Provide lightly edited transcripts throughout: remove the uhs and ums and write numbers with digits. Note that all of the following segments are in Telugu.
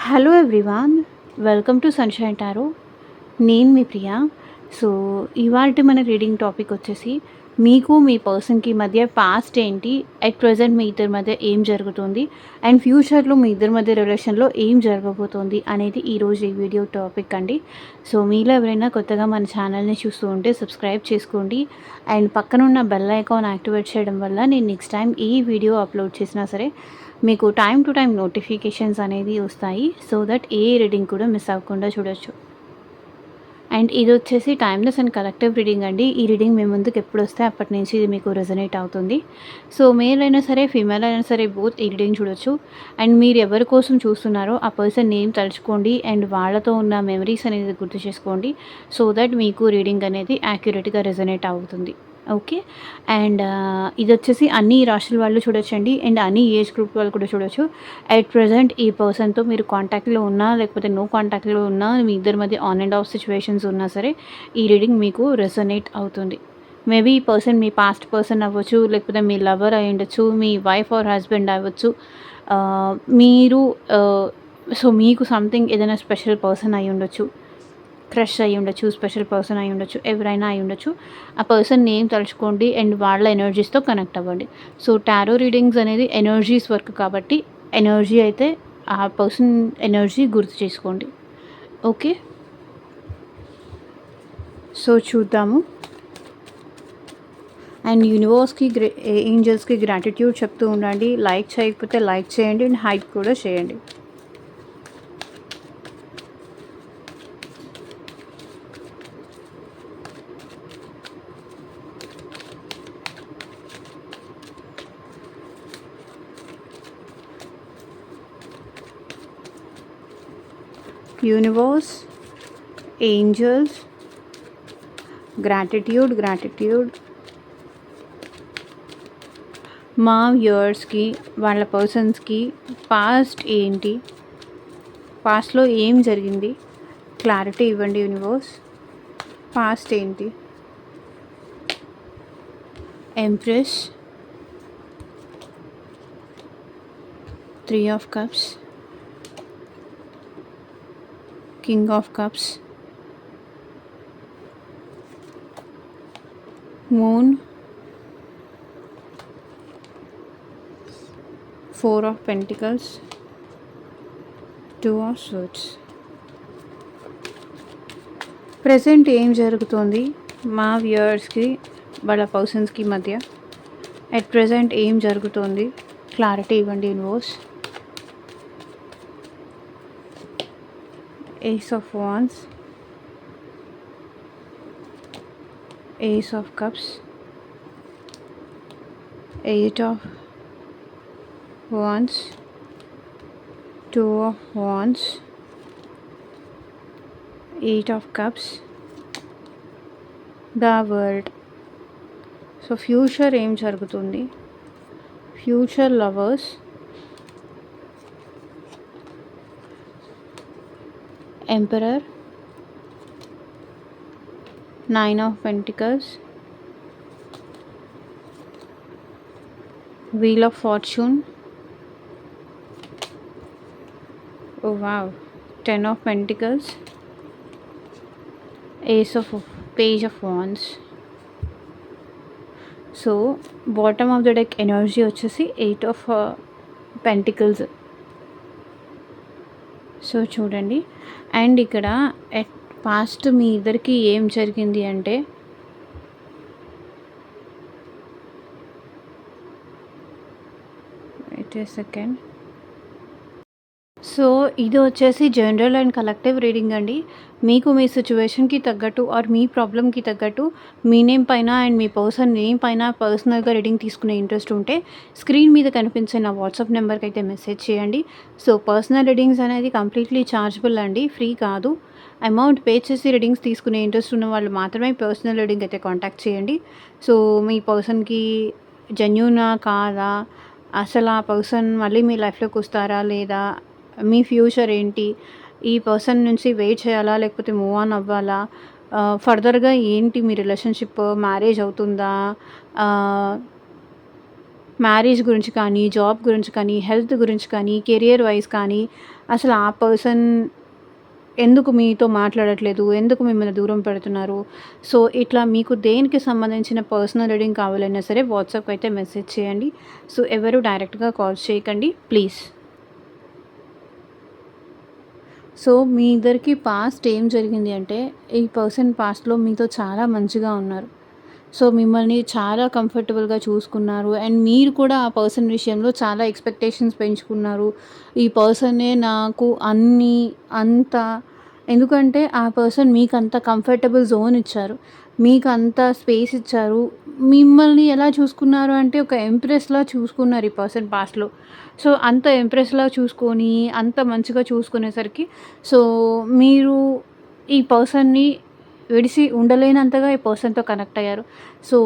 Hello everyone, welcome to sunshine tarot. నేను మీ ప్రియా. సో, ఇవాల్టి మన రీడింగ్ టాపిక్ వచ్చేసి మీకు మీ పర్సన్‌కి మధ్య పాస్ట్ ఏంటి? అట్ ప్రెజెంట్ మీ ఇద్దరి మధ్య ఏం జరుగుతుంది? అండ్ ఫ్యూచర్‌లో మీ ఇద్దరి మధ్య రిలేషన్‌లో ఏం జరగబోతోంది అనేది ఈరోజు ఈ వీడియో టాపిక్ అండి. సో, మీలో ఎవరైనా కొత్తగా మన ఛానల్‌ని చూస్తూ ఉంటే సబ్స్క్రైబ్ చేసుకోండి. అండ్ పక్కనున్న బెల్ ఐకాన్ యాక్టివేట్ చేయడం వల్ల నేను నెక్స్ట్ టైం ఏ వీడియో అప్లోడ్ చేసినా సరే మీకు టైం టు టైం నోటిఫికేషన్స్ అనేది వస్తాయి. సో దట్ ఏ రీడింగ్ కూడా మిస్ అవ్వకుండా చూడొచ్చు. అండ్ ఇది వచ్చేసి టైమ్లెస్ అండ్ కలెక్టివ్ రీడింగ్ అండి. ఈ రీడింగ్ మీ ముందుకు ఎప్పుడు వస్తే అప్పటి నుంచి ఇది మీకు రెజనేట్ అవుతుంది. సో మేల్ అయినా సరే, ఫీమేల్ అయినా సరే బోత్ ఈ రీడింగ్ చూడొచ్చు. అండ్ మీరు ఎవరి కోసం చూస్తున్నారో ఆ పర్సన్ నేమ్ తలుచుకోండి అండ్ వాళ్ళతో ఉన్న మెమరీస్ అనేది గుర్తు చేసుకోండి. సో దట్ మీకు రీడింగ్ అనేది యాక్యురేట్గా రెజనేట్ అవుతుంది. ఓకే. అండ్ ఇదొచ్చేసి అన్ని రాశుల వాళ్ళు చూడొచ్చండి. అండ్ అన్ని ఏజ్ గ్రూప్ వాళ్ళు కూడా చూడొచ్చు. అట్ ప్రెజెంట్ ఈ పర్సన్‌తో మీరు కాంటాక్ట్‌లో ఉన్నా, లేకపోతే నో కాంటాక్ట్‌లో ఉన్నా, మీ ఇద్దరి మధ్య ఆన్ అండ్ ఆఫ్ సిట్యుయేషన్స్ ఉన్నా సరే, ఈ రీడింగ్ మీకు రెసొనేట్ అవుతుంది. మేబీ ఈ పర్సన్ మీ పాస్ట్ పర్సన్ అవ్వచ్చు, లేకపోతే మీ లవర్ అయ్యుండొచ్చు, మీ వైఫ్ ఆర్ హస్బెండ్ అవ్వచ్చు. ఆహ్, మీరు సో, మీకు సంథింగ్ ఏదైనా స్పెషల్ పర్సన్ అయ్యుండొచ్చు. క్రష్ అయ్యుండొచ్చు, స్పెషల్ పర్సన్ అయ్యుండొచ్చు, ఎవరైనా అయ్యుండొచ్చు. ఆ పర్సన్ నేమ్ తలుచుకోండి అండ్ వాళ్ళ ఎనర్జీస్‌తో కనెక్ట్ అవ్వండి. సో, టారో రీడింగ్స్ అనేది ఎనర్జీస్ వర్క్ కాబట్టి, ఎనర్జీ అయితే ఆ పర్సన్ ఎనర్జీ గుర్తు చేసుకోండి. ఓకే. సో, చూద్దాము. అండ్ యూనివర్స్‌కి ఏంజెల్స్‌కి గ్రాటిట్యూడ్ చెప్తూ ఉండండి. లైక్ చేయకపోతే లైక్ చేయండి అండ్ హైప్ కూడా చేయండి. యూనివర్స్, ఏంజెల్స్, గ్రాటిట్యూడ్ మా వ్యూవర్స్‌కి, వాళ్ళ పర్సన్స్‌కి పాస్ట్ ఏంటి? పాస్ట్‌లో ఏం జరిగింది? క్లారిటీ ఇవ్వండి యూనివర్స్. పాస్ట్ ఏంటి? Empress, 3 of cups, king of cups, moon, 4 of pentacles, 2 of swords. Present ఏం జరుగుతుంది మా వ్యూవర్స్‌కి, వాళ్ళ పర్సన్స్‌కి మధ్య? అట్ ప్రెజెంట్ ఏం జరుగుతుంది? క్లారిటీ ఇవ్వండి universe. Ace of wands, ace of cups, 8 of wands, 2 of wands, 8 of cups, the world. So future ఏం జరుగుతుంది? Future lovers, emperor, 9 of pentacles, wheel of fortune, oh wow, 10 of pentacles, ace of page of wands. So bottom of the deck energy వచ్చేసి 8 ఆఫ్ పెంటికల్స్. సో చూడండి. అండ్ ఇక్కడ పాస్ట్ మీ ఇద్దరికి ఏం జరిగింది అంటే, వెయిట్ ఏ సెకండ్. సో ఇది వచ్చేసి జనరల్ అండ్ కలెక్టివ్ రీడింగ్ అండి. మీకు మీ సిచ్యువేషన్‌కి తగ్గట్టు ఆర్ మీ ప్రాబ్లమ్‌కి తగ్గట్టు మీ నేమ్ పైన అండ్ మీ పర్సన్ నేమ్ పైన పర్సనల్‌గా రీడింగ్ తీసుకునే ఇంట్రెస్ట్ ఉంటే స్క్రీన్ మీద కనిపించే నా వాట్సాప్ నెంబర్కి అయితే మెసేజ్ చేయండి. సో పర్సనల్ రీడింగ్స్ అనేది కంప్లీట్లీ ఛార్జబుల్ అండి, ఫ్రీ కాదు. అమౌంట్ పే చేసి రీడింగ్స్ తీసుకునే ఇంట్రెస్ట్ ఉన్న వాళ్ళు మాత్రమే పర్సనల్ రీడింగ్ అయితే కాంటాక్ట్ చేయండి. సో మీ పర్సన్‌కి జెన్యూనా కాదా, అసలు ఆ పర్సన్ మళ్ళీ మీ లైఫ్‌లోకి వస్తారా లేదా, మీ ఫ్యూచర్ ఏంటి, ఈ పర్సన్ నుంచి వెయిట్ చేయాలా లేకపోతే మూవ్ ఆన్ అవ్వాలా, ఫర్దర్గా ఏంటి మీ రిలేషన్షిప్, మ్యారేజ్ అవుతుందా, మ్యారేజ్ గురించి కానీ, జాబ్ గురించి కానీ, హెల్త్ గురించి కానీ, కెరియర్ వైస్ కానీ, అసలు ఆ పర్సన్ ఎందుకు మీతో మాట్లాడట్లేదు? ఎందుకు మిమ్మల్ని దూరం పెడుతున్నారు? సో, ఇట్లా మీకు దేనికి సంబంధించిన పర్సనల్ రీడింగ్ కావాలన్నా సరే వాట్సాప్‌కి అయితే మెసేజ్ చేయండి. సో, ఎవరు డైరెక్ట్‌గా కాల్స్ చేయకండి ప్లీజ్. సో, మీ ఇద్దరికి పాస్ట్ ఏం జరిగింది అంటే, ఈ పర్సన్ పాస్ట్‌లో మీతో చాలా మంచిగా ఉన్నారు. సో, మిమ్మల్ని చాలా కంఫర్టబుల్‌గా చూసుకున్నారు. అండ్ మీరు కూడా ఆ పర్సన్ విషయంలో చాలా ఎక్స్‌పెక్టేషన్స్ పెంచుకున్నారు. ఈ పర్సనే నాకు అన్నీ, అంతా ఎందుకంటే ఆ పర్సన్ మీకంత కంఫర్టబుల్ జోన్ ఇచ్చారు. మీకంత స్పేస్ ఇచ్చారు. మిమ్మల్ని ఎలా చూసుకున్నారు అంటే ఒక ఎంప్రెస్‌లా చూసుకున్నారు ఈ పర్సన్ పాస్ట్‌లో. సో, అంత ఎంప్రెస్‌లా చూసుకొని, అంత మంచిగా చూసుకునేసరికి సో, మీరు ఈ పర్సన్‌ని విడిసి ఉండలేనంతగా ఈ పర్సన్‌తో కనెక్ట్ అయ్యారు. సో,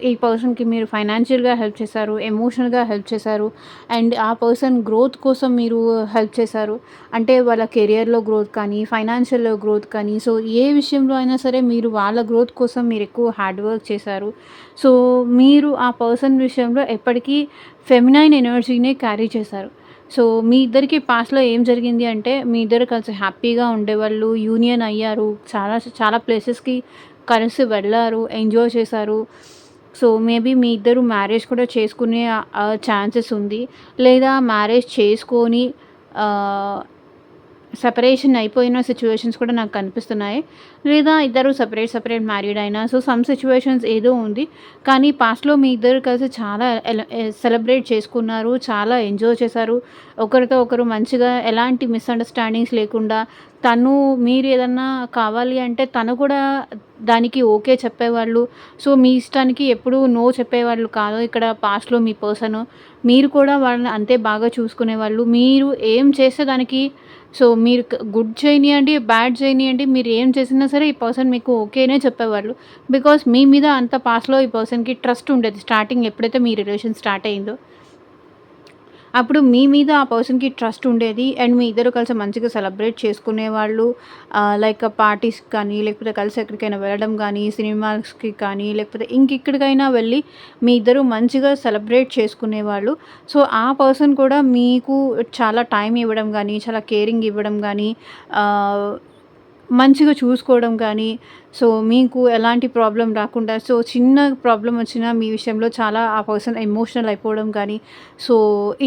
ఈ పర్సన్‌కి మీరు ఫైనాన్షియల్‌గా హెల్ప్ చేశారు, ఎమోషనల్‌గా హెల్ప్ చేశారు. అండ్ ఆ పర్సన్ గ్రోత్ కోసం మీరు హెల్ప్ చేశారు. అంటే వాళ్ళ కెరియర్‌లో గ్రోత్ కానీ, ఫైనాన్షియల్‌లో గ్రోత్ కానీ, సో ఏ విషయంలో అయినా సరే మీరు వాళ్ళ గ్రోత్ కోసం మీరెక్కువ హార్డ్ వర్క్ చేశారు. సో, మీరు ఆ పర్సన్ విషయంలో ఎప్పటికీ ఫెమినైన్ ఎనర్జీనే క్యారీ చేశారు. సో, మీ ఇద్దరికి పాస్ట్‌లో ఏం జరిగింది అంటే, మీ ఇద్దరు కలిసి హ్యాపీగా ఉండేవాళ్ళు. యూనియన్ అయ్యారు. చాలా చాలా ప్లేసెస్‌కి కలిసి వెళ్లారు. ఎంజాయ్ చేశారు. సో, మేబీ మీ ఇద్దరు మ్యారేజ్ కూడా చేసుకునే ఛాన్సెస్ ఉంది. లేదా మ్యారేజ్ చేసుకొని ఆహ్ సెపరేషన్ అయిపోయిన సిట్యుయేషన్స్ కూడా నాకు కనిపిస్తున్నాయి. లేదా ఇద్దరు సెపరేట్ మ్యారీడ్ అయినా సో, సమ్ సిట్యుయేషన్స్ ఏదో ఉంది. కానీ పాస్ట్‌లో మీ ఇద్దరు కలిసి చాలా సెలబ్రేట్ చేసుకున్నారు. చాలా ఎంజాయ్ చేశారు. ఒకరితో ఒకరు మంచిగా ఎలాంటి మిస్‌అండర్‌స్టాండింగ్స్ లేకుండా మీరు ఏదన్నా కావాలి అంటే తను కూడా దానికి ఓకే చెప్పేవాళ్ళు. సో, మీ ఇష్టానికి ఎప్పుడూ నో చెప్పేవాళ్ళు కాదు. ఇక్కడ పాస్ట్‌లో మీ పర్సను. మీరు కూడా వాళ్ళని అంతే బాగా చూసుకునేవాళ్ళు. మీరు ఏం చేస్తే దానికి సో, మీరు గుడ్ చేయనియండి, బ్యాడ్ చేయనియండి, మీరు ఏం చేసినా సరే ఈ పర్సన్ మీకు ఓకేనే చెప్పేవాళ్ళు. బికాజ్ మీ మీద అంత పాస్ట్‌లో ఈ పర్సన్‌కి ట్రస్ట్ ఉండేది. స్టార్టింగ్ ఎప్పుడైతే మీ రిలేషన్ స్టార్ట్ అయిందో. అప్పుడు మీ మీద ఆ పర్సన్‌కి ట్రస్ట్ ఉండేది. అండ్ మీ ఇద్దరు కలిసి మంచిగా సెలబ్రేట్ చేసుకునేవాళ్ళు. లైక్ పార్టీస్‌కి కానీ, లేకపోతే కలిసి ఎక్కడికైనా వెళ్ళడం గానీ, సినిమాస్‌కి కానీ, లేకపోతే ఇంకెక్కడికైనా వెళ్ళి మీ ఇద్దరు మంచిగా సెలబ్రేట్ చేసుకునేవాళ్ళు. సో, ఆ పర్సన్ కూడా మీకు చాలా టైం ఇవ్వడం గానీ, చాలా కేరింగ్ ఇవ్వడం గానీ, ఆహ్, మంచిగా చూసుకోవడం కానీ, సో, మీకు ఎలాంటి ప్రాబ్లమ్ రాకుండా సో, చిన్న ప్రాబ్లమ్ వచ్చినా మీ విషయంలో చాలా ఆ పర్సన్ ఎమోషనల్ అయిపోవడం కానీ, సో,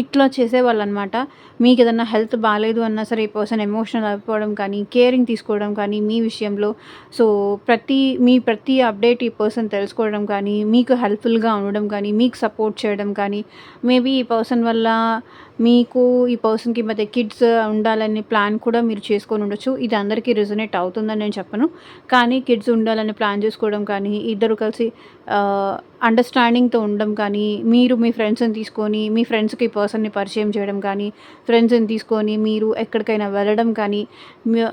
ఇట్లా చేసేవాళ్ళనమాట. మీకేదన్నా హెల్త్ బాలేదు అన్నా సరే ఈ పర్సన్ ఎమోషనల్ అయిపోవడం కానీ, కేరింగ్ తీసుకోవడం కానీ మీ విషయంలో. సో, ప్రతి అప్డేట్ ఈ పర్సన్ తెలుసుకోవడం కానీ, మీకు హెల్ప్‌ఫుల్‌గా ఉండడం కానీ, మీకు సపోర్ట్ చేయడం కానీ, మేబీ ఈ పర్సన్ వల్ల మీకు ఈ పర్సన్‌కి మధ్య కిడ్స్ ఉండాలనే ప్లాన్ కూడా మీరు చేసుకొనుండొచ్చు. ఇది అందరికీ రెజొనేట్ అవుతుందని నేను చెప్పను. కానీ కిడ్స్ ఉండాలని ప్లాన్ చేసుకోవడం కానీ, ఇద్దరు కలిసి అండర్‌స్టాండింగ్‌తో ఉండడం కానీ, మీరు మీ ఫ్రెండ్స్‌ని తీసుకొని, మీ ఫ్రెండ్స్‌కి ఈ పర్సన్‌ని పరిచయం చేయడం కానీ, ఫ్రెండ్స్‌ని తీసుకొని మీరు ఎక్కడికైనా వెళ్ళడం కానీ,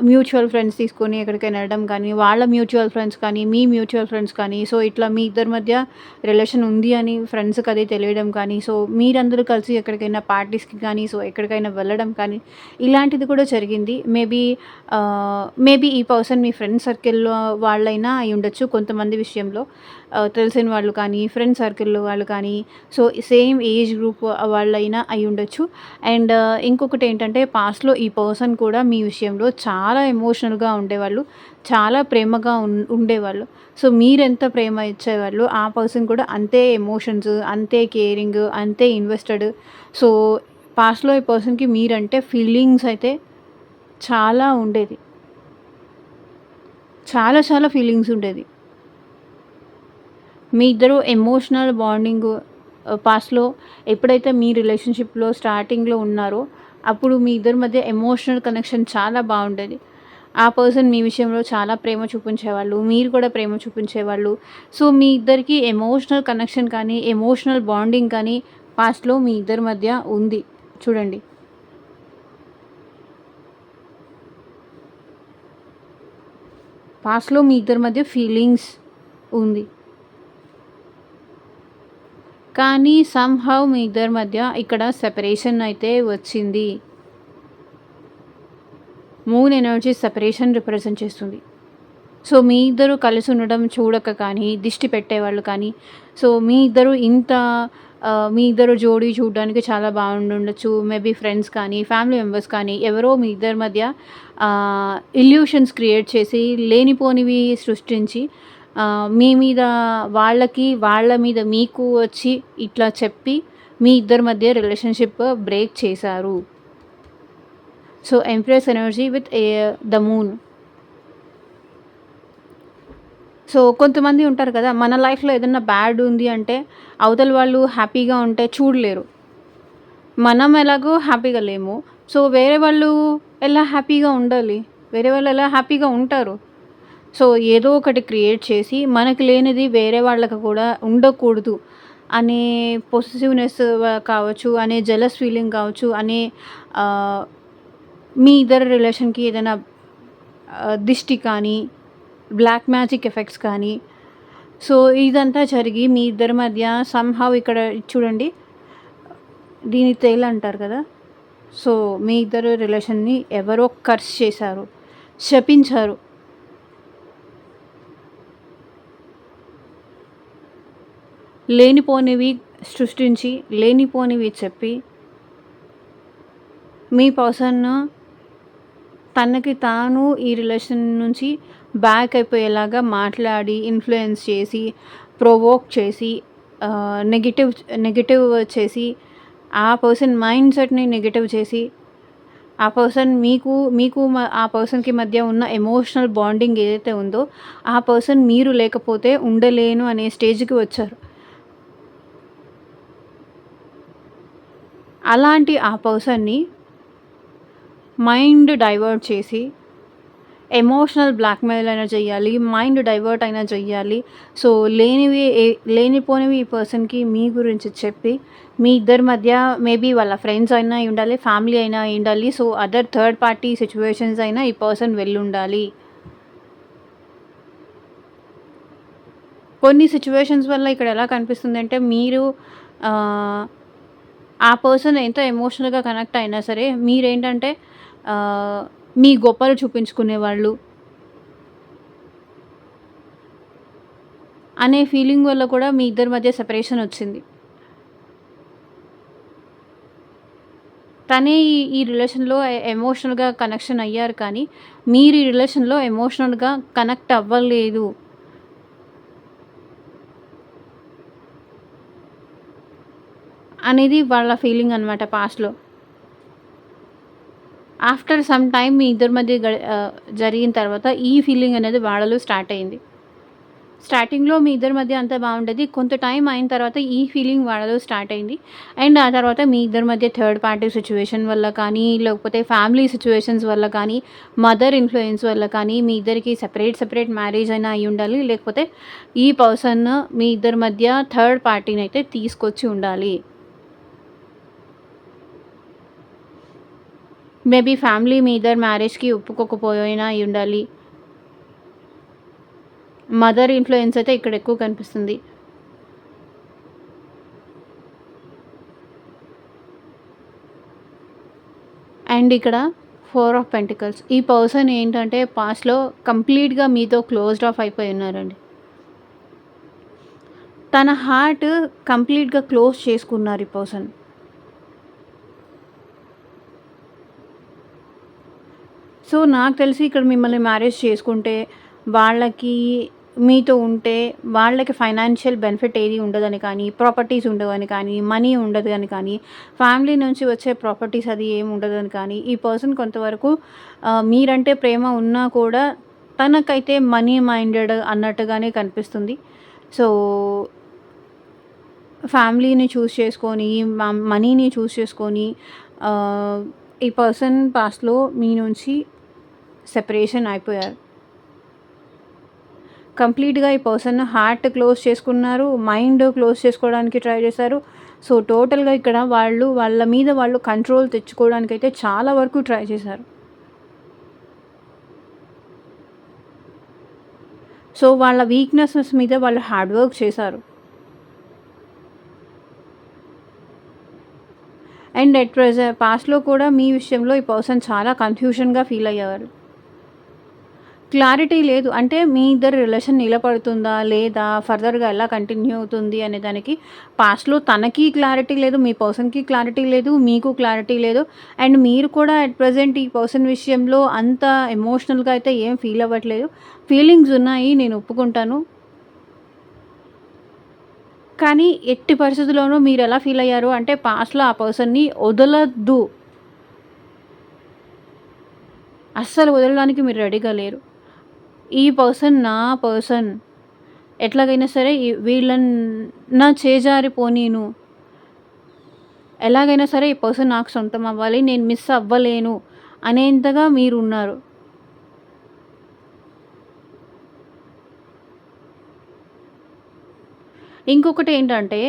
మ్యూచువల్ ఫ్రెండ్స్ తీసుకొని ఎక్కడికైనా వెళ్ళడం కానీ, వాళ్ళ మ్యూచువల్ ఫ్రెండ్స్ కానీ, మీ మ్యూచువల్ ఫ్రెండ్స్ కానీ, సో, ఇట్లా మీ ఇద్దరి మధ్య రిలేషన్ ఉంది అని ఫ్రెండ్స్‌కి అది తెలియడం కానీ, సో, మీరందరూ కలిసి ఎక్కడికైనా పార్టీస్‌కి కానీ, సో, ఎక్కడికైనా వెళ్ళడం కానీ, ఇలాంటిది కూడా జరిగింది. మేబీ ఈ పర్సన్ మీ ఫ్రెండ్ సర్కిల్‌లో వాళ్ళైనా అయ్యుండొచ్చు కొంతమంది విషయంలో. తెలిసిన వాళ్ళు కానీ, ఫ్రెండ్ సర్కిల్‌లో వాళ్ళు కానీ, సో, సేమ్ ఏజ్ గ్రూప్ వాళ్ళైనా అయ్యుండొచ్చు. అండ్ ఇంకొకటేంటంటే పాస్ట్‌లో ఈ పర్సన్ కూడా మీ విషయంలో చాలా ఎమోషనల్‌గా ఉండేవాళ్ళు. చాలా ప్రేమగా ఉండేవాళ్ళు. సో, మీరెంత ప్రేమ ఇచ్చేవాళ్ళో ఆ పర్సన్ కూడా అంతే ఎమోషన్స్, అంతే కేరింగ్, అంతే ఇన్వెస్టెడ్. సో, పాస్ట్‌లో ఈ పర్సన్‌కి మీరంటే ఫీలింగ్స్ అయితే చాలా ఉండేది. చాలా చాలా ఫీలింగ్స్ ఉండేది. మీ ఇద్దరు ఎమోషనల్ బాండింగు పాస్ట్‌లో ఎప్పుడైతే మీ రిలేషన్‌షిప్‌లో స్టార్టింగ్‌లో ఉన్నారో, అప్పుడు మీ ఇద్దరి మధ్య ఎమోషనల్ కనెక్షన్ చాలా బావుండేది. ఆ పర్సన్ మీ విషయంలో చాలా ప్రేమ చూపించేవాళ్ళు. మీరు కూడా ప్రేమ చూపించేవాళ్ళు. సో, మీ ఇద్దరికీ ఎమోషనల్ కనెక్షన్ కానీ, ఎమోషనల్ బాండింగ్ కానీ పాస్ట్‌లో మీ ఇద్దరి మధ్య ఉంది. చూడండి. పాస్ట్‌లో మీ ఇద్దరి మధ్య ఫీలింగ్స్ ఉంది. కానీ సమ్‌హౌ మీ ఇద్దరి మధ్య ఇక్కడ సెపరేషన్ అయితే వచ్చింది. మూన్ ఎనర్జీ సెపరేషన్ రిప్రజెంట్ చేస్తుంది. సో, మీ ఇద్దరు కలిసి ఉండడం చూడక కానీ, దిష్టి పెట్టేవాళ్ళు కానీ, సో, మీ ఇద్దరు ఇంత మీ ఇద్దరు జోడీ చూడ్డానికి చాలా బాగుండుండొచ్చు. మేబీ ఫ్రెండ్స్ కానీ, ఫ్యామిలీ మెంబర్స్ కానీ ఎవరో మీ ఇద్దరి మధ్య ఇల్యూషన్స్ క్రియేట్ చేసి, లేనిపోనివి సృష్టించి మీ మీద వాళ్ళకి, వాళ్ళ మీద మీకు వచ్చి ఇట్లా చెప్పి, మీ ఇద్దరి మధ్య రిలేషన్‌షిప్ బ్రేక్ చేశారు. So, empress energy with the moon. So, కొంతమంది ఉంటారు కదా! మన లైఫ్‌లో ఏదన్నా బ్యాడ్ ఉంది అంటే, అవతల వాళ్ళు హ్యాపీగా ఉంటే చూడలేరు. మనం ఎలాగో హ్యాపీగా లేము. సో, వేరే వాళ్ళు ఎలా హ్యాపీగా ఉండాలి? వేరే వాళ్ళు ఎలా హ్యాపీగా ఉంటారు? సో, ఏదో ఒకటి క్రియేట్ చేసి, మనకు లేనిది వేరే వాళ్ళకి కూడా ఉండకూడదు అనే పొసెసివ్‌నెస్ కావచ్చు, అనే జెలస్ ఫీలింగ్ కావచ్చు, అనే ఆహ్, మీ ఇద్దరి రిలేషన్‌కి ఏదైనా దిష్టి కానీ, బ్లాక్ మ్యాజిక్ ఎఫెక్ట్స్ కానీ, సో, ఇదంతా జరిగి మీ ఇద్దరి మధ్య సమ్‌హౌ ఇక్కడ చూడండి, దీన్ని తేలు అంటారు కదా! సో, మీ ఇద్దరు రిలేషన్‌ని ఎవరో కర్స్ చేశారు, శపించారు. లేనిపోనివి సృష్టించి, లేనిపోనివి చెప్పి, మీ పర్సన్ తనకి తాను ఈ రిలేషన్ నుంచి బ్యాక్ అయిపోయేలాగా మాట్లాడి, ఇన్‌ఫ్లుయెన్స్ చేసి, ప్రొవోక్ చేసి, నెగెటివ్ నెగెటివ్ చేసి, ఆ పర్సన్ మైండ్ సెట్‌ని నెగెటివ్ చేసి, ఆ పర్సన్ మీకు ఆ పర్సన్‌కి మధ్య ఉన్న ఎమోషనల్ బాండింగ్ ఏదైతే ఉందో, ఆ పర్సన్ మీరు లేకపోతే ఉండలేను అనే స్టేజ్‌కి వచ్చారు. అలాంటి ఆ పర్సన్‌ని మైండ్ డైవర్ట్ చేసి, ఎమోషనల్ బ్లాక్‌మెయిల్ అయినా చెయ్యాలి, మైండ్ డైవర్ట్ అయినా చెయ్యాలి. సో, లేనిపోనివి ఈ పర్సన్‌కి మీ గురించి చెప్పి, మీ ఇద్దరి మధ్య మేబీ వాళ్ళ ఫ్రెండ్స్ అయినా అయ్యుండాలి, ఫ్యామిలీ అయినా అయ్యుండాలి. So, other third party situations అయినా ఈ పర్సన్ వెళ్ళుండాలి. కొన్ని సిట్యుయేషన్స్ వల్ల ఇక్కడ ఎలా కనిపిస్తుందంటే, మీరు ఆహ్, ఆ పర్సన్ ఎంత ఎమోషనల్‌గా కనెక్ట్ అయినా సరే, మీరేంటంటే ఆహ్, మీ గొప్పలు చూపించుకునేవాళ్ళు అనే ఫీలింగ్ వల్ల కూడా మీ ఇద్దరి మధ్య సెపరేషన్ వచ్చింది. తనే ఈ రిలేషన్‌లో ఎమోషనల్‌గా కనెక్షన్ అయ్యారు కానీ, మీరు ఈ రిలేషన్‌లో ఎమోషనల్‌గా కనెక్ట్ అవ్వలేదు అనేది వాళ్ళ ఫీలింగ్ అనమాట పాస్ట్‌లో. ఆఫ్టర్ సమ్ టైమ్ మీ ఇద్దరి మధ్య జరిగిన తర్వాత ఈ ఫీలింగ్ అనేది వాళ్ళలో స్టార్ట్ అయింది. స్టార్టింగ్‌లో మీ ఇద్దరి మధ్య అంతా బాగుండేది. కొంత టైం అయిన తర్వాత ఈ ఫీలింగ్ వాళ్ళలో స్టార్ట్ అయింది. అండ్ ఆ తర్వాత మీ ఇద్దరి మధ్య థర్డ్ పార్టీ సిట్యుయేషన్ వల్ల కానీ, లేకపోతే ఫ్యామిలీ సిట్యుయేషన్స్ వల్ల కానీ, మదర్ ఇన్‌ఫ్లూయెన్స్ వల్ల కానీ, మీ ఇద్దరికి సెపరేట్ మ్యారేజ్ అయినా అయ్యుండాలి. లేకపోతే ఈ పర్సన్ మీ ఇద్దరి మధ్య థర్డ్ పార్టీనైతే తీసుకొచ్చి ఉండాలి. మేబీ ఫ్యామిలీ మీ ఇద్దరి మ్యారేజ్‌కి ఒప్పుకోకపోయినా అయ్యుండాలి. మదర్ ఇన్‌ఫ్లూయెన్స్ అయితే ఇక్కడ ఎక్కువ కనిపిస్తుంది. అండ్ ఇక్కడ 4 ఆఫ్ పెంటికల్స్. ఈ పర్సన్ ఏంటంటే పాస్ట్‌లో కంప్లీట్‌గా మీతో క్లోజ్డ్ ఆఫ్ అయిపోయి ఉన్నారండి. తన హార్ట్ కంప్లీట్‌గా క్లోజ్ చేసుకున్నారు ఈ పర్సన్. సో, నాకు తెలిసి ఇక్కడ మిమ్మల్ని మ్యారేజ్ చేసుకుంటే, వాళ్ళకి మీతో ఉంటే, వాళ్ళకి ఫైనాన్షియల్ బెనిఫిట్ ఏది ఉండదని కానీ, ప్రాపర్టీస్ ఉండవని కానీ, మనీ ఉండదు అని కానీ, ఫ్యామిలీ నుంచి వచ్చే ప్రాపర్టీస్ అది ఏమి ఉండదని కానీ, ఈ పర్సన్ కొంతవరకు మీరంటే ప్రేమ ఉన్నా కూడా తనకైతే మనీ మైండెడ్ అన్నట్టుగానే కనిపిస్తుంది. సో, ఫ్యామిలీని చూజ్ చేసుకొని, మనీని చూజ్ చేసుకొని ఆహ్, ఈ పర్సన్ పాస్ట్‌లో మీ నుంచి సెపరేషన్ అయిపోయారు. కంప్లీట్‌గా ఈ పర్సన్ హార్ట్ క్లోజ్ చేసుకున్నారు. మైండ్ క్లోజ్ చేసుకోవడానికి ట్రై చేశారు. సో, టోటల్‌గా ఇక్కడ వాళ్ళ మీద వాళ్ళు కంట్రోల్ తెచ్చుకోవడానికైతే చాలా వరకు ట్రై చేశారు. సో, వాళ్ళ వీక్‌నెసెస్ మీద వాళ్ళు హార్డ్ వర్క్ చేశారు. అండ్ పాస్ట్‌లో కూడా మీ విషయంలో ఈ పర్సన్ చాలా కన్‌ఫ్యూషన్‌గా ఫీల్ అయ్యేవారు. క్లారిటీ లేదు. అంటే మీ ఇద్దరి రిలేషన్ నిలబడుతుందా? లేదా? ఫర్దర్‌గా ఎలా కంటిన్యూ అవుతుంది అనే దానికి పాస్ట్‌లో తనకి క్లారిటీ లేదు. మీ పర్సన్‌కి క్లారిటీ లేదు. మీకు క్లారిటీ లేదు. అండ్ మీరు కూడా అట్ ప్రెజెంట్ ఈ పర్సన్ విషయంలో అంత ఎమోషనల్‌గా అయితే ఏం ఫీల్ అవ్వట్లేదు. ఫీలింగ్స్ ఉన్నాయి. నేను ఒప్పుకుంటాను. కానీ ఎట్టి పరిస్థితుల్లోనూ మీరెలా ఫీల్ అయ్యారు అంటే పాస్ట్‌లో ఆ పర్సన్‌ని వదలొద్దు. అస్సలు వదలడానికి మీరు రెడీగా లేరు. ఈ పర్సన్ నా పర్సన్. ఎట్లాగైనా సరే వీళ్ళని నా చేజారి పోనీను. ఎలాగైనా సరే ఈ పర్సన్ నాకు సొంతం అవ్వాలి. నేను మిస్ అవ్వలేను అనేంతగా మీరున్నారు. ఇంకొకటేంటంటే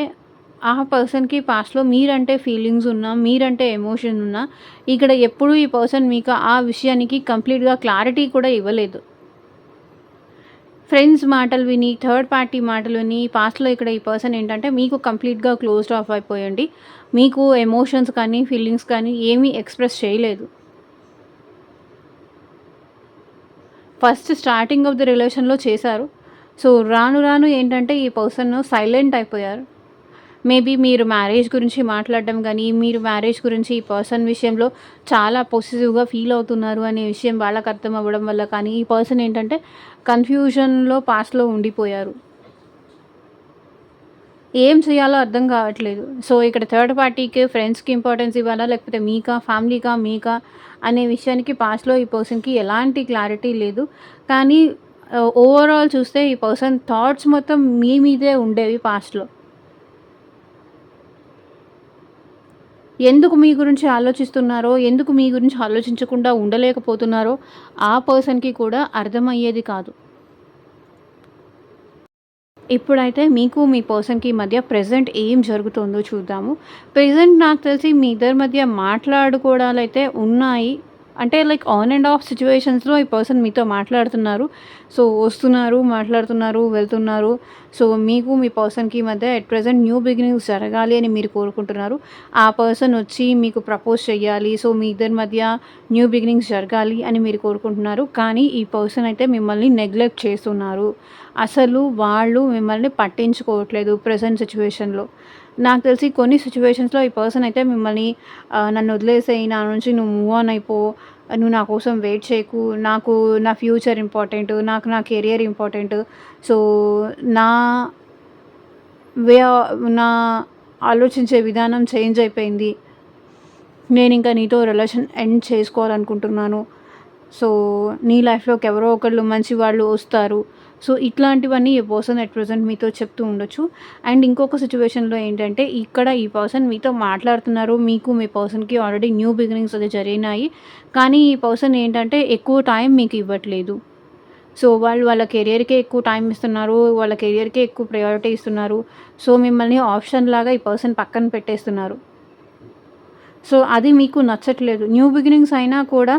ఆ పర్సన్‌కి పాస్ట్‌లో మీరంటే ఫీలింగ్స్ ఉన్నా, మీరంటే ఎమోషన్ ఉన్నా, ఇక్కడ ఎప్పుడూ ఈ పర్సన్ మీకు ఆ విషయానికి కంప్లీట్‌గా క్లారిటీ కూడా ఇవ్వలేదు. ఫ్రెండ్స్ మాటలు విని, థర్డ్ పార్టీ మాటలు విని, పాస్ట్‌లో ఇక్కడ ఈ పర్సన్ ఏంటంటే మీకు కంప్లీట్‌గా క్లోజ్డ్ ఆఫ్ అయిపోయండి. మీకు ఎమోషన్స్ కానీ, ఫీలింగ్స్ కానీ ఏమీ ఎక్స్‌ప్రెస్ చేయలేదు. ఫస్ట్ స్టార్టింగ్ ఆఫ్ ది రిలేషన్‌లో చేశారు. సో, రాను రాను ఏంటంటే ఈ పర్సన్ సైలెంట్ అయిపోయారు. మేబీ మీరు మ్యారేజ్ గురించి మాట్లాడడం గానీ, మీరు మ్యారేజ్ గురించి ఈ పర్సన్ విషయంలో చాలా పొసెసివ్‌గా ఫీల్ అవుతున్నారు అనే విషయం వాళ్ళకి అర్థం అవ్వడం వల్ల కానీ, ఈ పర్సన్ ఏంటంటే కన్‌ఫ్యూజన్‌లో పాస్ట్‌లో ఉండిపోయారు. ఏం చేయాలో అర్థం కావట్లేదు. సో, ఇక్కడ థర్డ్ పార్టీకి, ఫ్రెండ్స్‌కి ఇంపార్టెన్స్ ఇవ్వాలా? లేకపోతే మీకా? ఫ్యామిలీకా? మీకా? అనే విషయానికి పాస్ట్‌లో ఈ పర్సన్‌కి ఎలాంటి క్లారిటీ లేదు. కానీ ఓవరాల్ చూస్తే ఈ పర్సన్ థాట్స్ మొత్తం మీ మీదే ఉండేవి పాస్ట్‌లో. ఎందుకు మీ గురించి ఆలోచిస్తున్నారో, ఎందుకు మీ గురించి ఆలోచించకుండా ఉండలేకపోతున్నారో ఆ పర్సన్‌కి కూడా అర్థమయ్యేది కాదు. ఇప్పుడైతే మీకు మీ పర్సన్‌కి మధ్య ప్రెజెంట్ ఏం జరుగుతుందో చూద్దాము. ప్రెజెంట్ నాకు తెలిసి మీ ఇద్దరి మధ్య మాట్లాడుకోవడాలైతే ఉన్నాయి. అంటే లైక్ ఆన్ అండ్ ఆఫ్ సిట్యుయేషన్స్‌లో ఈ పర్సన్ మీతో మాట్లాడుతున్నారు. సో, వస్తున్నారు, మాట్లాడుతున్నారు, వెళ్తున్నారు. సో, మీకు మీ పర్సన్‌కి మధ్య ఎట్ ప్రెజెంట్ న్యూ బిగినింగ్స్ జరగాలి అని మీరు కోరుకుంటున్నారు. ఆ పర్సన్ వచ్చి మీకు ప్రపోజ్ చేయాలి. సో, మీ ఇద్దరి మధ్య న్యూ బిగినింగ్స్ జరగాలి అని మీరు కోరుకుంటున్నారు. కానీ ఈ పర్సన్ అయితే మిమ్మల్ని నెగ్లెక్ట్ చేస్తున్నారు. అసలు వాళ్ళు మిమ్మల్ని పట్టించుకోవట్లేదు ప్రెజెంట్ సిట్యుయేషన్‌లో. నాకు తెలిసి కొన్ని సిట్యుయేషన్స్‌లో ఈ పర్సన్ అయితే మిమ్మల్ని నన్ను వదిలేసేయి, నా నుంచి నువ్వు మూవ్ ఆన్ అయిపో, నువ్వు నా కోసం వెయిట్ చేయకు, నాకు నా ఫ్యూచర్ ఇంపార్టెంట్, నాకు నా కెరియర్ ఇంపార్టెంట్. సో, నా వే నా ఆలోచించే విధానం చేంజ్ అయిపోయింది. నేనింక నీతో రిలేషన్ ఎండ్ చేసుకోవాలనుకుంటున్నాను. సో, నీ లైఫ్‌లోకి ఎవరో ఒకళ్ళు మంచి వాళ్ళు వస్తారు. సో, ఇట్లాంటివన్నీ ఈ పర్సన్ అట్ ప్రెజెంట్ మీతో చెప్తూ ఉండొచ్చు. అండ్ ఇంకొక సిట్యుయేషన్‌లో ఏంటంటే, ఇక్కడ ఈ పర్సన్ మీతో మాట్లాడుతున్నారు. మీకు మీ పర్సన్‌కి ఆల్రెడీ న్యూ బిగినింగ్స్ అది జరిగినాయి. కానీ ఈ పర్సన్ ఏంటంటే, ఎక్కువ టైం మీకు ఇవ్వట్లేదు. సో, వాళ్ళు వాళ్ళ కెరియర్‌కే ఎక్కువ టైం ఇస్తున్నారు. వాళ్ళ కెరియర్‌కే ఎక్కువ ప్రయారిటీ ఇస్తున్నారు. సో, మిమ్మల్ని ఆప్షన్ లాగా ఈ పర్సన్ పక్కన పెట్టేస్తున్నారు. సో, అది మీకు నచ్చట్లేదు. న్యూ బిగినింగ్స్ అయినా కూడా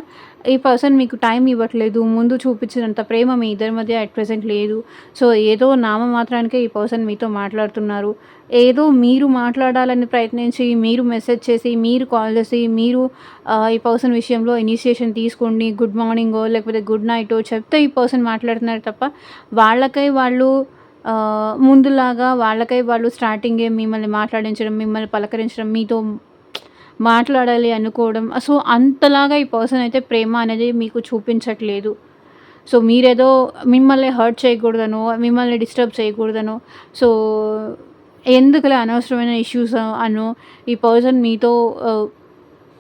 ఈ పర్సన్ మీకు టైం ఇవ్వట్లేదు. ముందు చూపించినంత ప్రేమ మీ ఇద్దరి మధ్య అట్ ప్రెజెంట్ లేదు. సో, ఏదో నామమాత్రానికే ఈ పర్సన్ మీతో మాట్లాడుతున్నారు. ఏదో మీరు మాట్లాడాలని ప్రయత్నించి, మీరు మెసేజ్ చేసి, మీరు కాల్ చేసి, మీరు ఈ పర్సన్ విషయంలో ఇనిషియేషన్ తీసుకోండి. గుడ్ మార్నింగో, లేకపోతే గుడ్ నైటో చెప్తే ఈ పర్సన్ మాట్లాడుతున్నారు తప్ప, వాళ్ళకై వాళ్ళు ముందులాగా వాళ్ళకై వాళ్ళు స్టార్టింగే మిమ్మల్ని మాట్లాడించడం, మిమ్మల్ని పలకరించడం, మీతో మాట్లాడాలి అనుకోవడం. సో, అంతలాగా ఈ పర్సన్ అయితే ప్రేమ అనేది మీకు చూపించట్లేదు. సో, మీరేదో మిమ్మల్ని హర్ట్ చేయకూడదనో, మిమ్మల్ని డిస్టర్బ్ చేయకూడదనో, సో, ఎందుకులే అనవసరమైన ఇష్యూస్ అనో ఈ పర్సన్ మీతో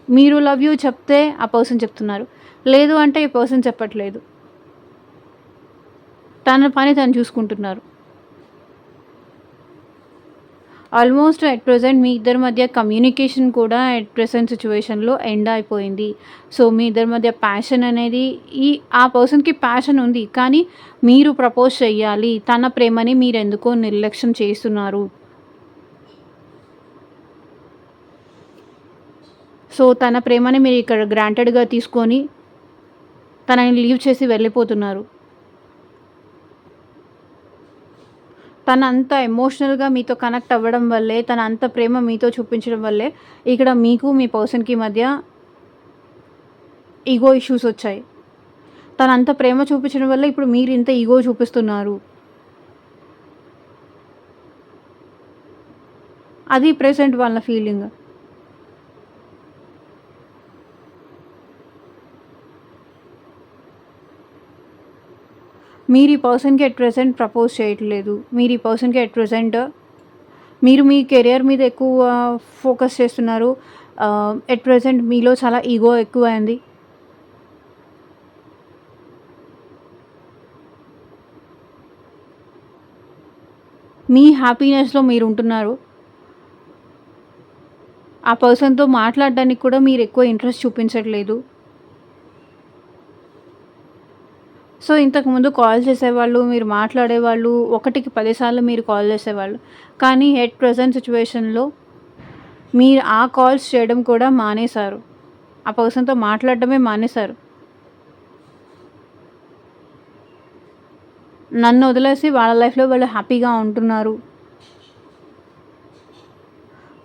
మీరు లవ్ యూ చెప్తే ఆ పర్సన్ చెప్తున్నారు. లేదు అంటే ఈ పర్సన్ చెప్పట్లేదు. తన పని తను చూసుకుంటున్నారు. ఆల్మోస్ట్ అట్ ప్రెజెంట్ మీ ఇద్దరి మధ్య కమ్యూనికేషన్ కూడా అట్ ప్రెజెంట్ సిట్యుయేషన్‌లో ఎండ్ అయిపోయింది. సో, మీ ఇద్దరి మధ్య ప్యాషన్ అనేది ఆ పర్సన్‌కి ప్యాషన్ ఉంది. కానీ మీరు ప్రపోజ్ చెయ్యాలి. తన ప్రేమని మీరెందుకో నిర్లక్ష్యం చేస్తున్నారు. సో, తన ప్రేమని మీరు ఇక్కడ గ్రాంటెడ్‌గా తీసుకొని తనని లీవ్ చేసి వెళ్ళిపోతున్నారు. తనంత ఎమోషనల్‌గా మీతో కనెక్ట్ అవ్వడం వల్లే, తన అంత ప్రేమ మీతో చూపించడం వల్లే, ఇక్కడ మీకు మీ పర్సన్‌కి మధ్య ఇగో ఇష్యూస్ వచ్చాయి. తనంత ప్రేమ చూపించడం వల్ల ఇప్పుడు మీరింత ఇగో చూపిస్తున్నారు. అది ప్రెజెంట్ వాళ్ళ ఫీలింగ్. మీరు ఈ పర్సన్‌కి ఎట్ ప్రెజెంట్ ప్రపోజ్ చేయట్లేదు. మీరు ఈ పర్సన్‌కి ఎట్ ప్రెజెంట్ మీరు మీ కెరియర్ మీద ఎక్కువ ఫోకస్ చేస్తున్నారు. ఎట్ ప్రెజెంట్ మీలో చాలా ఇగో ఎక్కువైంది. మీ హ్యాపీనెస్‌లో మీరుంటున్నారు. ఆ పర్సన్‌తో మాట్లాడడానికి కూడా మీరెక్కువ ఇంట్రెస్ట్ చూపించట్లేదు. సో, ఇంతకుముందు కాల్ చేసేవాళ్ళు, మీరు మాట్లాడేవాళ్ళు, ఒకటికి 10 సార్లు మీరు కాల్ చేసేవాళ్ళు. కానీ ఎట్ ప్రెజెంట్ సిట్యుయేషన్‌లో మీరు ఆ కాల్స్ చేయడం కూడా మానేశారు. ఆ పర్సన్‌తో మాట్లాడడమే మానేశారు. నన్నొదిలేసి వాళ్ళ లైఫ్‌లో వాళ్ళు హ్యాపీగా ఉంటున్నారు.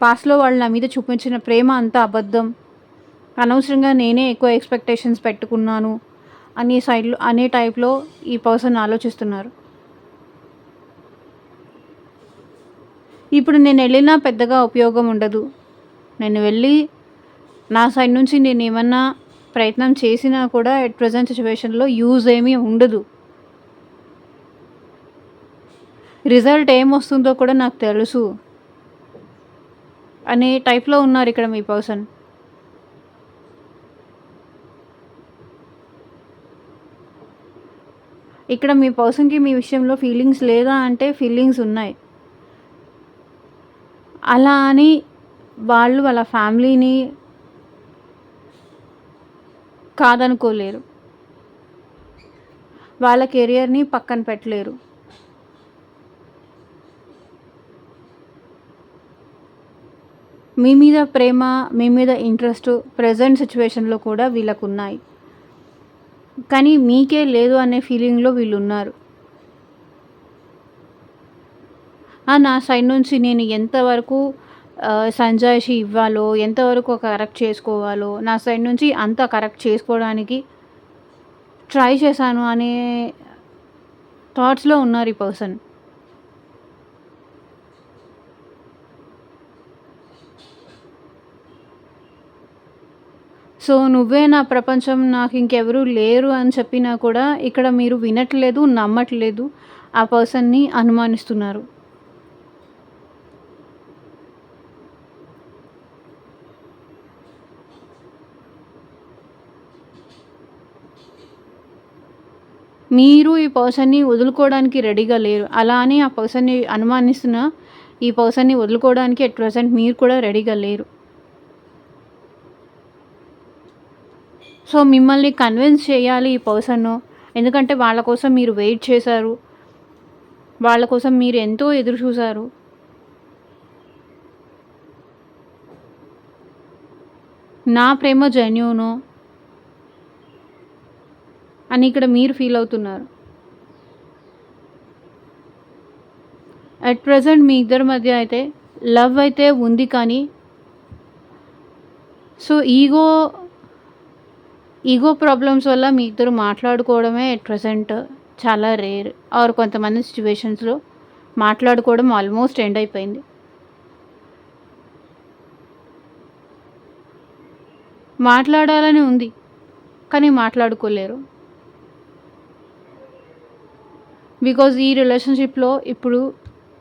పాస్ట్‌లో వాళ్ళు నా మీద చూపించిన ప్రేమ అంతా అబద్ధం. అనవసరంగా నేనే ఎక్కువ ఎక్స్‌పెక్టేషన్స్ పెట్టుకున్నాను అనే టైప్‌లో ఈ పర్సన్ ఆలోచిస్తున్నారు. ఇప్పుడు నేనెళ్ళినా పెద్దగా ఉపయోగం ఉండదు. నేను వెళ్ళి నా సైడ్ నుంచి నేనేమన్నా ప్రయత్నం చేసినా కూడా ఎట్ ప్రెజెంట్ సిట్యుయేషన్‌లో యూజ్ ఏమీ ఉండదు. రిజల్ట్ ఏమొస్తుందో కూడా నాకు తెలుసు అనే టైప్‌లో ఉన్నారిక్కడ మీ పర్సన్. ఇక్కడ మీ పర్సన్‌కి మీ విషయంలో ఫీలింగ్స్ లేదా అంటే ఫీలింగ్స్ ఉన్నాయి. అలా అని వాళ్ళు వాళ్ళ ఫ్యామిలీని కాదనుకోలేరు. వాళ్ళ కెరియర్‌ని పక్కన పెట్టలేరు. మీ మీద ప్రేమ, మీ మీద ఇంట్రెస్టు ప్రెజెంట్ సిట్యుయేషన్‌లో కూడా వీళ్ళకున్నాయి. కానీ మీకే లేదు అనే ఫీలింగ్‌లో వీళ్ళున్నారు. నా సైడ్ నుంచి నేను ఎంతవరకు సంజాయిషీ ఇవ్వాలో, ఎంతవరకు కరెక్ట్ చేసుకోవాలో, నా సైడ్ నుంచి అంతా కరెక్ట్ చేసుకోవడానికి ట్రై చేశాను అనే థాట్స్‌లో ఉన్నారు ఈ పర్సన్. సో, నువ్వే నా ప్రపంచం, నాకింకెవరు లేరు అని చెప్పినా కూడా ఇక్కడ మీరు వినట్లేదు, నమ్మట్లేదు. ఆ పర్సన్‌ని అనుమానిస్తున్నారు. మీరు ఈ పర్సన్‌ని వదులుకోవడానికి రెడీగా లేరు. అలా అని ఆ పర్సన్‌ని అనుమానిస్తున్న ఈ పర్సన్‌ని వదులుకోవడానికి ఎట్ ప్రెజెంట్ మీరు కూడా రెడీగా లేరు. సో, మిమ్మల్ని కన్విన్స్ చేయాలి ఈ పర్సను. ఎందుకంటే వాళ్ళ కోసం మీరు వెయిట్ చేశారు. వాళ్ళ కోసం మీరు ఎంతో ఎదురు చూసారు. నా ప్రేమ జెన్యూను అని ఇక్కడ మీరు ఫీల్ అవుతున్నారు. అట్ ప్రెజెంట్ మీ ఇద్దరి మధ్య అయితే లవ్ అయితే ఉంది కానీ సో ఈగో ప్రాబ్లమ్స్ వల్ల మీ ఇద్దరు మాట్లాడుకోవడమే ఎట్ ప్రెజెంట్ చాలా రేర్. ఆర్ కొంతమంది సిట్యుయేషన్స్‌లో మాట్లాడుకోవడం ఆల్మోస్ట్ ఎండ్ అయిపోయింది. మాట్లాడాలని ఉంది. కానీ మాట్లాడుకోలేరు. బికాజ్ ఈ రిలేషన్‌షిప్‌లో ఇప్పుడు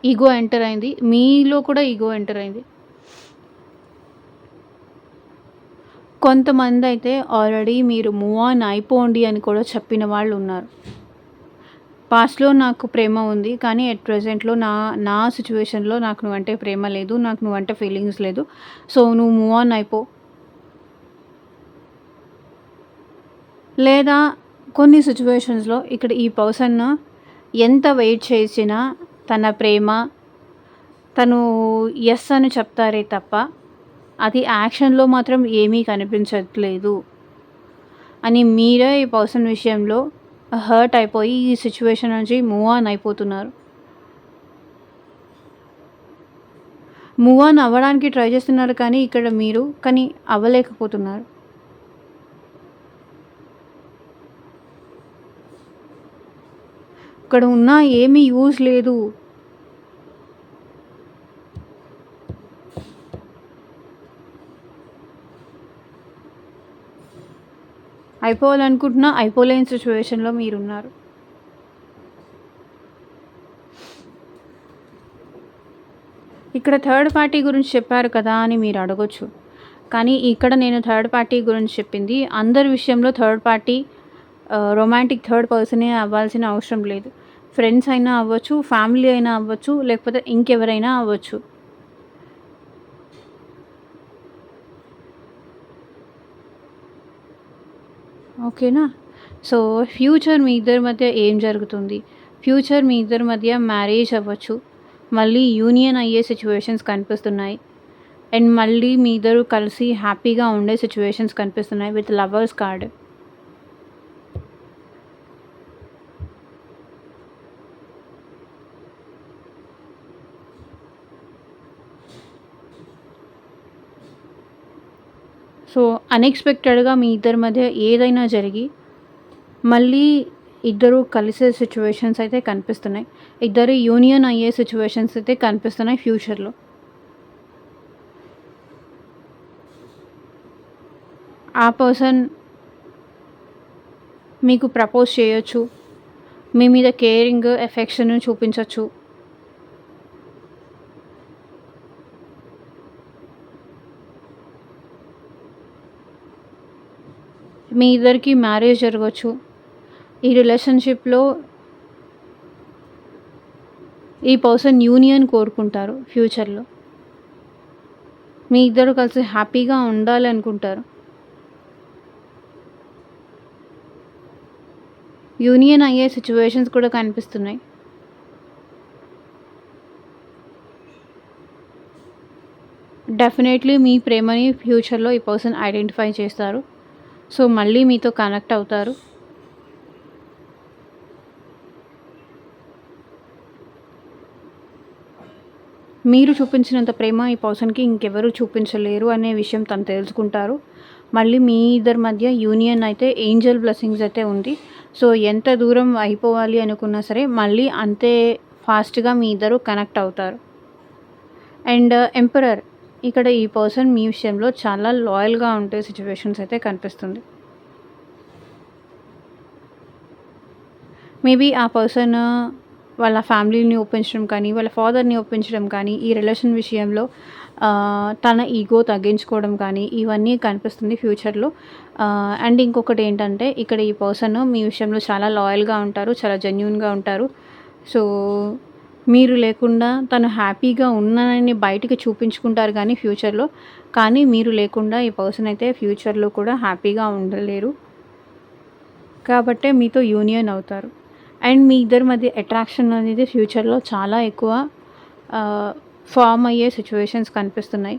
ఈగో ఎంటర్ అయింది. మీలో కూడా ఈగో ఎంటర్ అయింది. కొంతమందైతే ఆల్రెడీ మీరు మూవ్ ఆన్ అయిపోండి అని కూడా చెప్పిన వాళ్ళున్నారు. పాస్ట్‌లో నాకు ప్రేమ ఉంది. కానీ ఎట్ ప్రెజెంట్‌లో నా సిట్యుయేషన్‌లో నాకు నువ్వంటే ప్రేమ లేదు. నాకు నువ్వంటే ఫీలింగ్స్ లేదు. సో, నువ్వు మూవ్ ఆన్ అయిపో. లేదా కొన్ని సిట్యుయేషన్స్‌లో ఇక్కడ ఈ పర్సన్ ఎంత వెయిట్ చేసినా తన ప్రేమ తను యెస్ అని చెప్తారే తప్ప అది యాక్షన్‌లో మాత్రం ఏమీ కనిపించట్లేదు అని మీరే ఈ పర్సన్ విషయంలో హర్ట్ అయిపోయి ఈ సిట్యుయేషన్ నుంచి మూవ్ ఆన్ అయిపోతున్నారు. మూవ్ ఆన్ అవ్వడానికి ట్రై చేస్తున్నారు కానీ ఇక్కడ మీరు అవ్వలేకపోతున్నారు. ఇక్కడ ఉన్నా ఏమీ యూజ్ లేదు. అయిపోవాలనుకుంటున్నా అయిపోలేని సిచ్యువేషన్‌లో మీరున్నారు. ఇక్కడ థర్డ్ పార్టీ గురించి చెప్పారు కదా అని మీరు అడగొచ్చు. కానీ ఇక్కడ నేను థర్డ్ పార్టీ గురించి చెప్పింది అందరి విషయంలో థర్డ్ పార్టీ రొమాంటిక్ థర్డ్ పర్సనే అవ్వాల్సిన అవసరం లేదు. ఫ్రెండ్స్ అయినా అవ్వచ్చు, ఫ్యామిలీ అయినా అవ్వచ్చు, లేకపోతే ఇంకెవరైనా అవ్వచ్చు. ఓకేనా? సో, ఫ్యూచర్ మీ ఇద్దరి మధ్య ఏం జరుగుతుంది? ఫ్యూచర్ మీ ఇద్దరి మధ్య మ్యారేజ్ అవ్వచ్చు. మళ్ళీ యూనియన్ అయ్యే సిచ్యువేషన్స్ కనిపిస్తున్నాయి. అండ్ మళ్ళీ మీ ఇద్దరు కలిసి హ్యాపీగా ఉండే సిచ్యువేషన్స్ కనిపిస్తున్నాయి విత్ లవర్స్ కార్డ్. సో, అన్‌ఎక్స్‌పెక్టెడ్‌గా మీ ఇద్దరి మధ్య ఏదైనా జరిగి మళ్ళీ ఇద్దరు కలిసే సిచ్యువేషన్స్ అయితే కనిపిస్తున్నాయి. ఇద్దరు యూనియన్ అయ్యే సిచ్యువేషన్స్ అయితే కనిపిస్తున్నాయి ఫ్యూచర్‌లో. ఆ పర్సన్ మీకు ప్రపోజ్ చేయొచ్చు. మీ మీద కేరింగ్, ఎఫెక్షన్ చూపించొచ్చు. మీ ఇద్దరికీ మ్యారేజ్ జరగొచ్చు. ఈ రిలేషన్‌షిప్‌లో ఈ పర్సన్ యూనియన్ కోరుకుంటారు ఫ్యూచర్‌లో. మీ ఇద్దరు కలిసి హ్యాపీగా ఉండాలి అనుకుంటారు. యూనియన్ అయ్యే సిచ్యువేషన్స్ కూడా కనిపిస్తున్నాయి. డెఫినెట్‌లీ మీ ప్రేమని ఫ్యూచర్‌లో ఈ పర్సన్ ఐడెంటిఫై చేస్తారు. సో, మళ్ళీ మీతో కనెక్ట్ అవుతారు. మీరు చూపించినంత ప్రేమ ఈ పర్సన్‌కి ఇంకెవరు చూపించలేరు అనే విషయం తను తెలుసుకుంటారు. మళ్ళీ మీ ఇద్దరి మధ్య యూనియన్ అయితే ఏంజెల్ బ్లెస్సింగ్స్ అయితే ఉంది. సో, ఎంత దూరం అయిపోవాలి అనుకున్నా సరే మళ్ళీ అంతే ఫాస్ట్‌గా మీ ఇద్దరు కనెక్ట్ అవుతారు. అండ్ ఎంపరర్ ఇక్కడ ఈ పర్సన్ మీ విషయంలో చాలా లాయల్‌గా ఉండే సిచ్యువేషన్స్ అయితే కనిపిస్తుంది. మేబీ ఆ పర్సన్ వాళ్ళ ఫ్యామిలీని ఒప్పించడం కానీ, వాళ్ళ ఫాదర్‌ని ఒప్పించడం కానీ, ఈ రిలేషన్ విషయంలో తన ఈగో తగ్గించుకోవడం కానీ, ఇవన్నీ కనిపిస్తుంది ఫ్యూచర్‌లో. అండ్ ఇంకొకటి ఏంటంటే, ఇక్కడ ఈ పర్సన్ మీ విషయంలో చాలా లాయల్‌గా ఉంటారు. చాలా జెన్యూన్‌గా ఉంటారు. సో, మీరు లేకుండా తను హ్యాపీగా ఉన్నానని బయటికి చూపించుకుంటారు కానీ ఫ్యూచర్‌లో. కానీ మీరు లేకుండా ఈ పర్సన్ అయితే ఫ్యూచర్‌లో కూడా హ్యాపీగా ఉండలేరు. కాబట్టే మీతో యూనియన్ అవుతారు. అండ్ మీ ఇద్దరి మధ్య అట్రాక్షన్ అనేది ఫ్యూచర్‌లో చాలా ఎక్కువ ఫార్మ్ అయ్యే సిచ్యువేషన్స్ కనిపిస్తున్నాయి.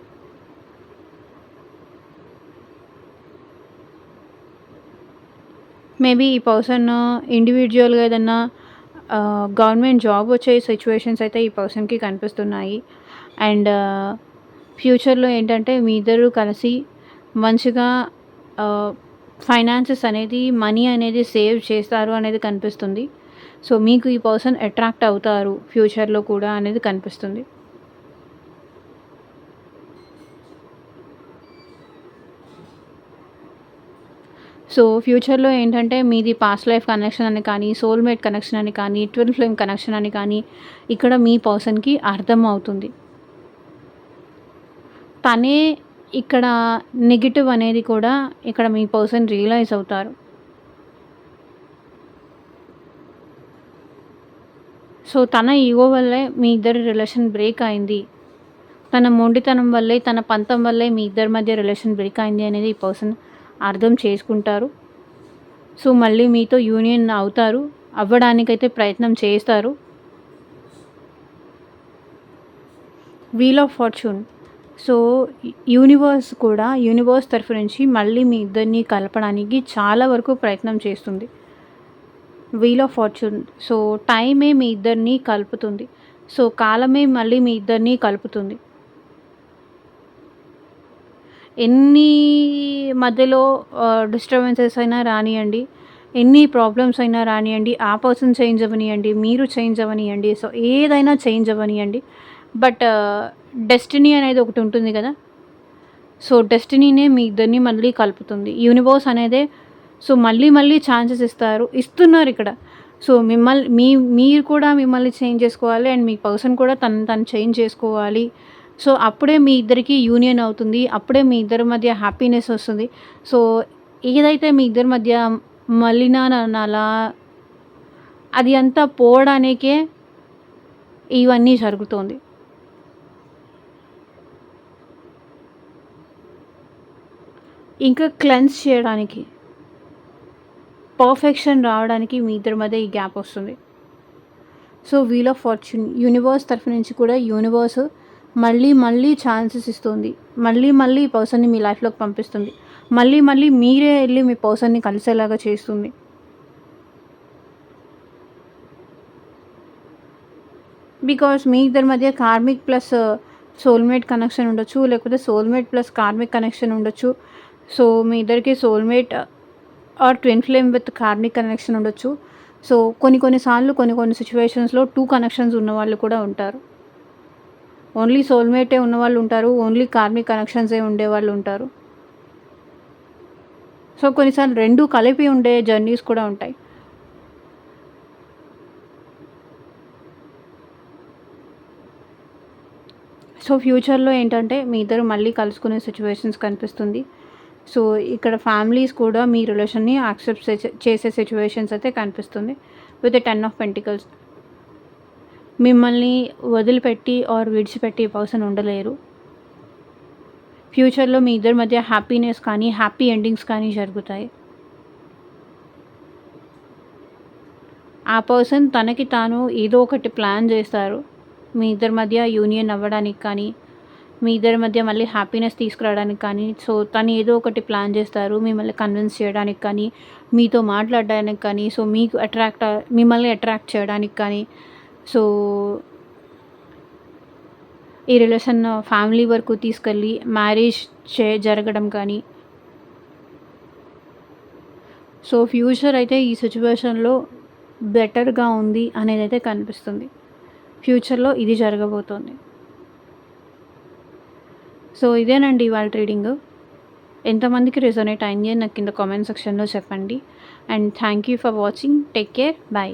మేబీ ఈ పర్సన్ ఇండివిడ్యువల్‌గా ఏదన్నా గవర్నమెంట్ జాబ్ వచ్చే సిచ్యువేషన్స్ అయితే ఈ పర్సన్‌కి కనిపిస్తున్నాయి. అండ్ ఫ్యూచర్‌లో ఏంటంటే మీ ఇద్దరు కలిసి మంచిగా ఫైనాన్సెస్ అనేది, మనీ అనేది సేవ్ చేస్తారు అనేది కనిపిస్తుంది. సో, మీకు ఈ పర్సన్ అట్రాక్ట్ అవుతారు ఫ్యూచర్‌లో కూడా అనేది కనిపిస్తుంది. సో, ఫ్యూచర్‌లో ఏంటంటే మీది పాస్ట్ లైఫ్ కనెక్షన్ అని కానీ, సోల్‌మేట్ కనెక్షన్ అని కానీ, ట్విన్ ఫ్లేమ్ కనెక్షన్ అని కానీ ఇక్కడ మీ పర్సన్‌కి అర్థం అవుతుంది. తనే ఇక్కడ నెగెటివ్ అనేది కూడా ఇక్కడ మీ పర్సన్ రియలైజ్ అవుతారు. సో, తన ఈగో వల్లే మీ ఇద్దరి రిలేషన్ బ్రేక్ అయింది. తన మొండితనం వల్లే, తన పంతం వల్లే మీ ఇద్దరి మధ్య రిలేషన్ బ్రేక్ అయింది అనేది ఈ పర్సన్ అర్థం చేసుకుంటారు. సో, మళ్ళీ మీతో యూనియన్ అవుతారు. అవ్వడానికైతే ప్రయత్నం చేస్తారు. Wheel of fortune. So, universe తరఫు నుంచి మళ్ళీ మీ ఇద్దరిని కలపడానికి చాలా వరకు ప్రయత్నం చేస్తుంది. Wheel of fortune. సో, టైమే మీ ఇద్దరిని కలుపుతుంది. సో, కాలమే మళ్ళీ మీ ఇద్దరిని కలుపుతుంది. ఎన్ని మధ్యలో డిస్టర్బెన్సెస్ అయినా రానియండి. ఎన్ని ప్రాబ్లమ్స్ అయినా రానియండి, ఆ పర్సన్ చేంజ్ అవ్వనియండి, మీరు చేంజ్ అవ్వనియండి, సో ఏదైనా చేంజ్ అవ్వనియండి. బట్ డెస్టినీ అనేది ఒకటి ఉంటుంది కదా! సో డెస్టినీనే మీ ఇద్దరిని మళ్ళీ కలుపుతుంది. యూనివర్స్ అనేదే సో మళ్ళీ మళ్ళీ ఛాన్సెస్ ఇస్తున్నారిక్కడ. సో మీరు కూడా మిమ్మల్ని చేంజ్ చేసుకోవాలి అండ్ మీ పర్సన్ కూడా తను చేంజ్ చేసుకోవాలి. సో అప్పుడే మీ ఇద్దరికి యూనియన్ అవుతుంది. అప్పుడే మీ ఇద్దరి మధ్య హ్యాపీనెస్ వస్తుంది. సో ఏదైతే మీ ఇద్దరి మధ్య మలినాలనాలా అది అంతా పోవడానికే ఇవన్నీ జరుగుతోంది. ఇంకా క్లెన్స్ చేయడానికి, పర్ఫెక్షన్ రావడానికి మీ ఇద్దరి మధ్య ఈ గ్యాప్ వస్తుంది. So wheel of fortune universe తరఫు నుంచి కూడా యూనివర్స్ మళ్ళీ మళ్ళీ ఛాన్సెస్ ఇస్తుంది. మళ్ళీ మళ్ళీ ఈ పర్సన్‌ని మీ లైఫ్‌లోకి పంపిస్తుంది. మళ్ళీ మళ్ళీ మీరే ఎళ్లి మీ పర్సన్‌ని కలిసేలాగా చేస్తుంది. బికాజ్ మీ ఇద్దరి మధ్య కార్మిక్ ప్లస్ సోల్‌మేట్ కనెక్షన్ ఉండొచ్చు. లేకపోతే సోల్‌మేట్ ప్లస్ కార్మిక్ కనెక్షన్ ఉండొచ్చు. సో మీ ఇద్దరికి soulmate or twin flame with karmic connection ఉండొచ్చు. సో కొన్ని సార్లు కొన్ని సిట్యుయేషన్స్‌లో 2 కనెక్షన్స్ ఉన్నవాళ్ళు కూడా ఉంటారు. ఓన్లీ సోల్‌మేటే ఉన్నవాళ్ళు ఉంటారు. ఓన్లీ కార్మిక్ కనెక్షన్సే ఉండేవాళ్ళు ఉంటారు. సో కొన్నిసార్లు 2 కలిపి ఉండే జర్నీస్ కూడా ఉంటాయి. సో ఫ్యూచర్‌లో ఏంటంటే మీ ఇద్దరు మళ్ళీ కలుసుకునే సిట్యుయేషన్స్ కనిపిస్తుంది. సో ఇక్కడ ఫ్యామిలీస్ కూడా మీ రిలేషన్‌ని యాక్సెప్ట్ చేసే సిట్యుయేషన్స్ అయితే కనిపిస్తుంది. With 10 of pentacles. మిమ్మల్ని వదిలిపెట్టి ఆర్ విడిచిపెట్టి ఈ పర్సన్ ఉండలేరు. ఫ్యూచర్‌లో మీ ఇద్దరి మధ్య హ్యాపీనెస్ కానీ, హ్యాపీ ఎండింగ్స్ కానీ జరుగుతాయి. ఆ పర్సన్ తనకి తాను ఏదో ఒకటి ప్లాన్ చేస్తారు. మీ ఇద్దరి మధ్య యూనియన్ అవ్వడానికి కానీ, మీ ఇద్దరి మధ్య మళ్ళీ హ్యాపీనెస్ తీసుకురావడానికి కానీ, సో తను ఏదో ఒకటి ప్లాన్ చేస్తారు. మిమ్మల్ని కన్విన్స్ చేయడానికి కానీ, మీతో మాట్లాడడానికి కానీ, సో మీకు మిమ్మల్ని అట్రాక్ట్ చేయడానికి కానీ, సో ఈ రిలేషన్ ఫ్యామిలీ వరకు తీసుకెళ్ళి మ్యారేజ్ జరగడం కానీ. సో ఫ్యూచర్ అయితే ఈ సిట్యుయేషన్‌లో బెటర్‌గా ఉంది అనేదైతే కనిపిస్తుంది. ఫ్యూచర్‌లో ఇది జరగబోతోంది. సో ఇదేనండి ఇవాళ రీడింగు. ఎంతమందికి రెజొనేట్ అయింది అని నాకు కింద కామెంట్ సెక్షన్‌లో చెప్పండి. And thank you for watching. Take care. By.